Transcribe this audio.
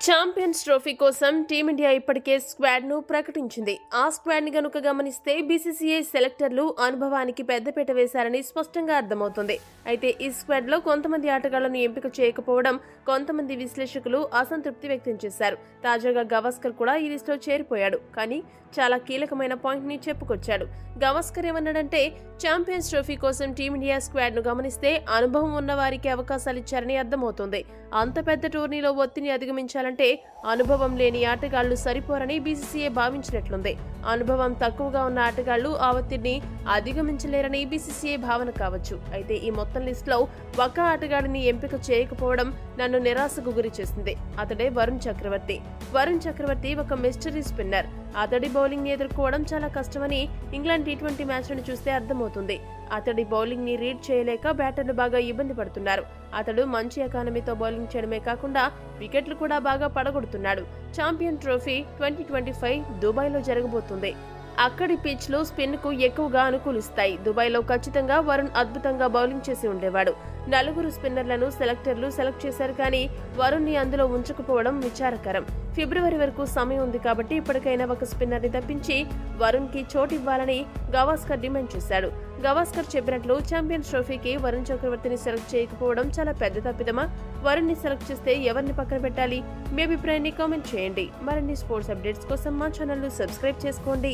Champions trophy కోసం team India ఇప్పటికే squad ను ప్రకటించింది. ఆ స్క్వాడ్ ని గనుక గమనిస్తే బీసీసీఐ సెలెక్టర్లు అనుభవానికి పెద్దపీట వేశారని స్పష్టంగా అర్థమవుతుంది. అయితే ఈ స్క్వాడ్ లో కొంతమంది ఆటగాళ్లను ఎంపిక చేయకపోవడం కొంతమంది విశ్లేషకులు అసంతృప్తి వ్యక్తం చేశారు. తాజాగా గవాస్కర్ కూడా ఈ లిస్టులో చేరిపోయాడు. కానీ చాలా కీలకమైన పాయింట్ ని చెప్పుకొచ్చాడు. గవాస్కర్ ఏమన్నాడంటే, ఛాంపియన్స్ ట్రోఫీ కోసం టీమిండియా స్క్వాడ్ ను గమనిస్తే అనుభవం ఉన్న వారికి అవకాశాలు ఇచ్చారని అర్థమవుతోంది. అంత పెద్ద టోర్నీలో ఒత్తిడిని అధిగమించాలంటే అనుభవం లేని ఆటగాళ్లు సరిపోరని బీసీసీఐ భావించినట్లుంది. అనుభవం తక్కువగా ఉన్న ఆటగాళ్లు ఆ ఒత్తిడిని అధిగమించలేరని బీసీసీఐ భావన కావచ్చు. అయితే ఈ మొత్తం లిస్టులో ఒక్క ఆటగాడిని ఎంపిక చేయకపోవడం నన్ను నిరాశకు గురి చేసింది. అతడే వరుణ్ చక్రవర్తి. వరుణ్ చక్రవర్తి ఒక మిస్టరీ స్పిన్నర్. అతడి బౌలింగ్ ని ఎదుర్కోవడం చాలా కష్టమని ఇంగ్లాండ్ టీ20 మ్యాచ్లను చూస్తే అర్థమవుతుంది. అతడి బౌలింగ్ ని రీడ్ చేయలేక బ్యాటర్లు బాగా ఇబ్బంది పడుతున్నారు. అతడు మంచి ఎకానమీతో బౌలింగ్ చేయడమే కాకుండా వికెట్లు కూడా బాగా పడగొడుతున్నాడు. ఛాంపియన్ ట్రోఫీ 2025 దుబాయ్లో జరగబోతుంది. అక్కడి పిచ్లు స్పిన్ కు ఎక్కువగా అనుకూలిస్తాయి. దుబాయ్లో ఖచ్చితంగా వరుణ్ అద్భుతంగా బౌలింగ్ చేసి ఉండేవాడు. 4 స్పిన్నర్లను సెలెక్టర్లు సెలెక్ట్ చేశారు, కానీ వరుణ్ ని అందులో ఉంచకపోవడం విచారకరం. ఫిబ్రవరి వరకు సమయం ఉంది కాబట్టి ఇప్పటికైనా ఒక స్పిన్నర్ ని తప్పించి వరుణ్ కి చోటివ్వాలని గవాస్కర్ డిమాండ్ చేశాడు. గవాస్కర్ చెప్పినట్లు ఛాంపియన్స్ ట్రోఫీకి వరుణ్ చక్రవర్తిని సెలెక్ట్ చేయకపోవడం చాలా పెద్ద తప్పిదమా? వరుణ్ ని సెలెక్ట్ చేస్తే ఎవరిని పక్కన పెట్టాలి? మీ అభిప్రాయాన్ని కామెంట్ చేయండి. మరిన్ని స్పోర్ట్స్ అప్డేట్స్ కోసం మా ఛానల్ ను సబ్స్క్రైబ్ చేసుకోండి.